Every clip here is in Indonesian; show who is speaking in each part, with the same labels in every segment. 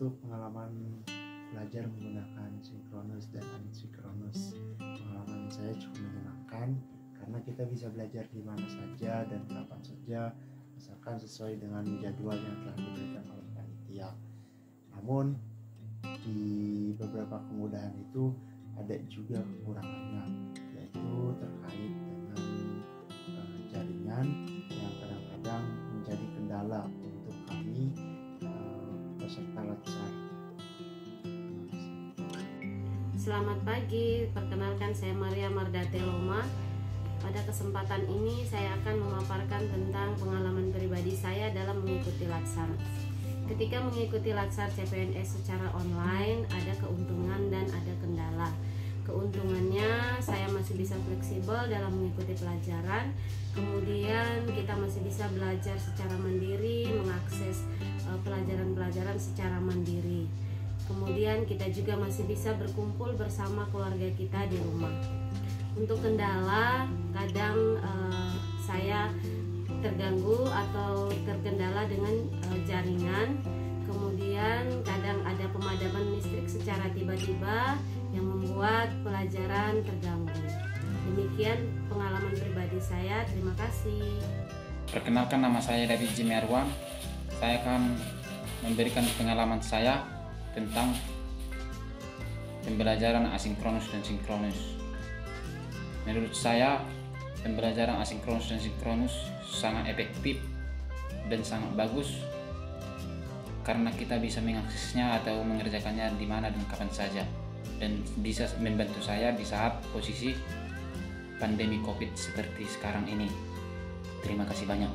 Speaker 1: untuk pengalaman belajar menggunakan sinkronus dan asinkronus. Pengalaman saya cukup menyenangkan karena kita bisa belajar di mana saja dan kapan saja, asalkan sesuai dengan jadwal yang telah diberikan oleh panitia. Namun di beberapa kemudahan itu ada juga kekurangannya, yaitu terkait dengan jaringan yang kadang-kadang menjadi kendala untuk kami peserta latsar.
Speaker 2: Selamat pagi, perkenalkan saya Maria Mardate Loma. Pada kesempatan ini saya akan memaparkan tentang pengalaman pribadi saya dalam mengikuti latsar. Ketika mengikuti latsar CPNS secara online, ada keuntungan dan ada kendala. Keuntungannya saya masih bisa fleksibel dalam mengikuti pelajaran, kemudian kita masih bisa belajar secara mandiri, mengakses pelajaran-pelajaran secara mandiri. Kemudian kita juga masih bisa berkumpul bersama keluarga kita di rumah. Untuk kendala, kadang saya terganggu atau terkendala dengan jaringan. Kemudian kadang ada pemadaman listrik secara tiba-tiba yang membuat pelajaran terganggu. Demikian pengalaman pribadi saya. Terima kasih.
Speaker 3: Perkenalkan, nama saya David Jimerwan. Saya akan memberikan pengalaman saya tentang pembelajaran asinkronus dan sinkronus. Menurut saya, pembelajaran asinkronus dan sinkronus sangat efektif dan sangat bagus karena kita bisa mengaksesnya atau mengerjakannya di mana dan kapan saja, dan bisa membantu saya di saat posisi pandemi COVID seperti sekarang ini. Terima kasih banyak.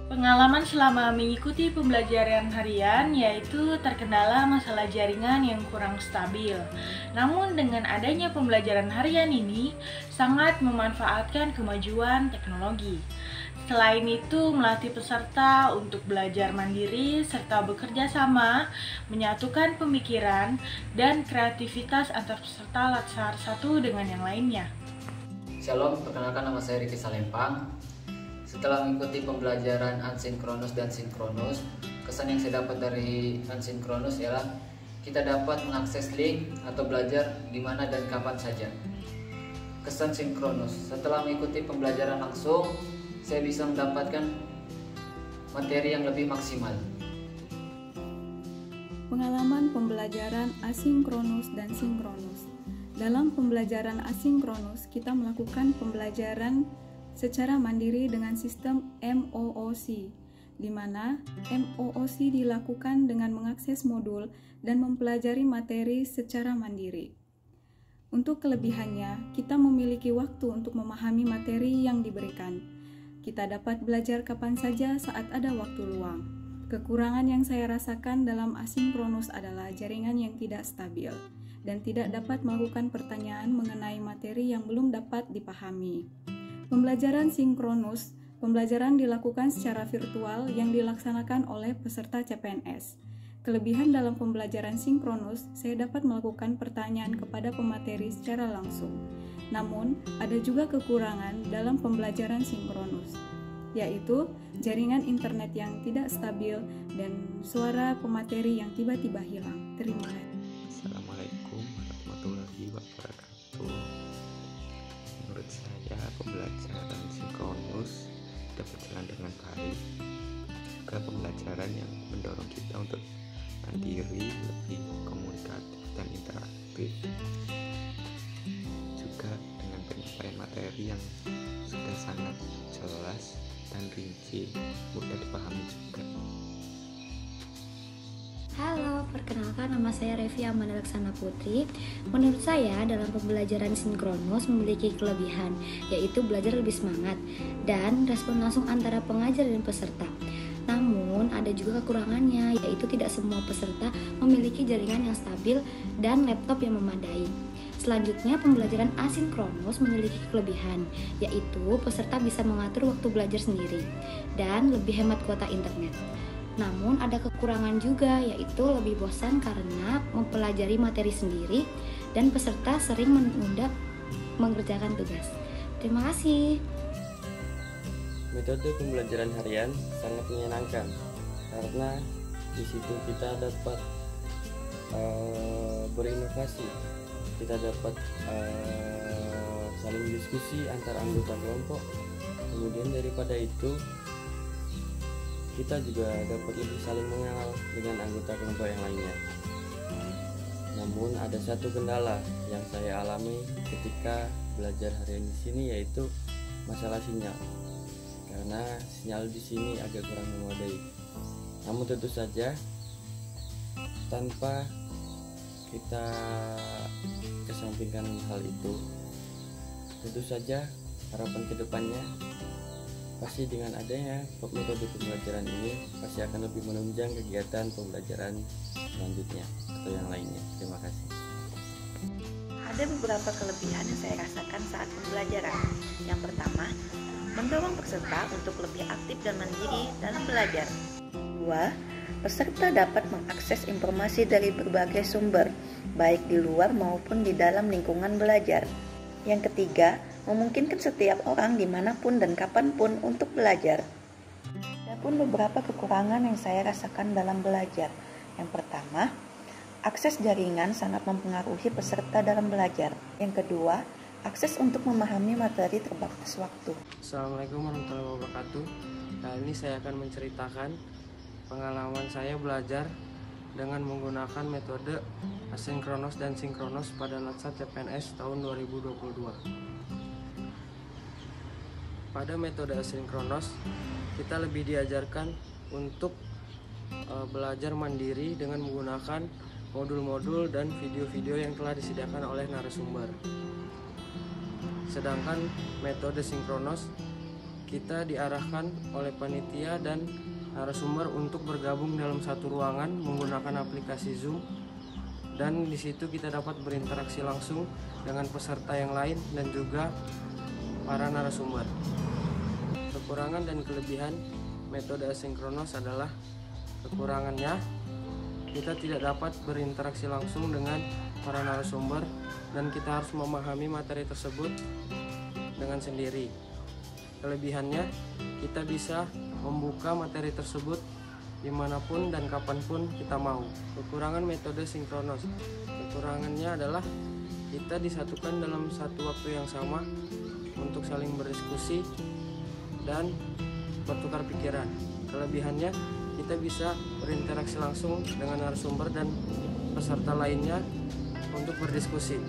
Speaker 4: Pengalaman selama mengikuti pembelajaran harian yaitu terkendala masalah jaringan yang kurang stabil. Namun dengan adanya pembelajaran harian ini sangat memanfaatkan kemajuan teknologi. Selain itu, melatih peserta untuk belajar mandiri serta bekerja sama, menyatukan pemikiran dan kreativitas antar peserta latsar satu dengan yang lainnya.
Speaker 5: Shalom, perkenalkan nama saya Riki Salempang. Setelah mengikuti pembelajaran asinkronus dan sinkronus, kesan yang saya dapat dari asinkronus ialah kita dapat mengakses link atau belajar di mana dan kapan saja. Kesan sinkronus, setelah mengikuti pembelajaran langsung, saya bisa mendapatkan materi yang lebih maksimal.
Speaker 6: Pengalaman pembelajaran asinkronus dan sinkronus. Dalam pembelajaran asinkronus, kita melakukan pembelajaran secara mandiri dengan sistem MOOC, di mana MOOC dilakukan dengan mengakses modul dan mempelajari materi secara mandiri. Untuk kelebihannya, kita memiliki waktu untuk memahami materi yang diberikan. Kita dapat belajar kapan saja saat ada waktu luang. Kekurangan yang saya rasakan dalam asinkronus adalah jaringan yang tidak stabil dan tidak dapat melakukan pertanyaan mengenai materi yang belum dapat dipahami. Pembelajaran sinkronus, pembelajaran dilakukan secara virtual yang dilaksanakan oleh peserta CPNS. Kelebihan dalam pembelajaran sinkronus, saya dapat melakukan pertanyaan kepada pemateri secara langsung. Namun, ada juga kekurangan dalam pembelajaran sinkronus, yaitu jaringan internet yang tidak stabil dan suara pemateri yang tiba-tiba hilang. Terima kasih.
Speaker 7: Assalamualaikum warahmatullahi wabarakatuh. Menurut saya, pembelajaran sinkronus dapat berjalan dengan baik. Juga pembelajaran yang mendorong kita untuk mandiri, lebih komunikatif dan interaktif. Juga dengan penyampaian materi yang sudah sangat jelas dan rinci, mudah dipahami juga.
Speaker 8: Halo, perkenalkan nama saya Revi Amanda Laksana Putri. Menurut saya, dalam pembelajaran sinkronus memiliki kelebihan, yaitu belajar lebih semangat dan respon langsung antara pengajar dan peserta. Namun, ada juga kekurangannya, yaitu tidak semua peserta memiliki jaringan yang stabil dan laptop yang memadai. Selanjutnya, pembelajaran asinkronus memiliki kelebihan, yaitu peserta bisa mengatur waktu belajar sendiri dan lebih hemat kuota internet. Namun ada kekurangan juga, yaitu lebih bosan karena mempelajari materi sendiri dan peserta sering menunda mengerjakan tugas. Terima kasih.
Speaker 9: Metode pembelajaran harian sangat menyenangkan karena di situ kita dapat berinovasi, kita dapat saling diskusi antar anggota kelompok. Kemudian daripada itu kita juga dapat lebih saling mengenal dengan anggota kelompok yang lainnya. Namun ada satu kendala yang saya alami ketika belajar harian di sini, yaitu masalah sinyal. Karena sinyal di sini agak kurang memadai. Namun tentu saja tanpa kita kesampingkan hal itu, tentu saja harapan kedepannya pasti dengan adanya metode pembelajaran ini pasti akan lebih menunjang kegiatan pembelajaran selanjutnya atau yang lainnya. Terima kasih.
Speaker 10: Ada beberapa kelebihan yang saya rasakan saat pembelajaran. Yang pertama, mendorong peserta untuk lebih aktif dan mandiri dalam belajar. 2. Peserta dapat mengakses informasi dari berbagai sumber, baik di luar maupun di dalam lingkungan belajar. Yang ketiga, memungkinkan setiap orang dimanapun dan kapanpun untuk belajar. Ada pun beberapa kekurangan yang saya rasakan dalam belajar. Yang pertama, akses jaringan sangat mempengaruhi peserta dalam belajar. Yang kedua, akses untuk memahami materi terbatas waktu.
Speaker 11: Assalamualaikum warahmatullahi wabarakatuh. Kali ini saya akan menceritakan pengalaman saya belajar dengan menggunakan metode asinkronos dan sinkronos pada LATSAT CPNS tahun 2022. Pada metode asinkronos, kita lebih diajarkan untuk belajar mandiri dengan menggunakan modul-modul dan video-video yang telah disediakan oleh narasumber. Sedangkan metode sinkronos, kita diarahkan oleh panitia dan narasumber untuk bergabung dalam satu ruangan menggunakan aplikasi Zoom, dan di situ kita dapat berinteraksi langsung dengan peserta yang lain dan juga para narasumber. Kekurangan dan kelebihan metode asinkronos adalah kekurangannya kita tidak dapat berinteraksi langsung dengan para narasumber dan kita harus memahami materi tersebut dengan sendiri. Kelebihannya, kita bisa membuka materi tersebut dimanapun dan kapanpun kita mau. Kekurangan metode sinkronos, kekurangannya adalah kita disatukan dalam satu waktu yang sama untuk saling berdiskusi dan bertukar pikiran. Kelebihannya, kita bisa berinteraksi langsung dengan narasumber dan peserta lainnya untuk berdiskusi.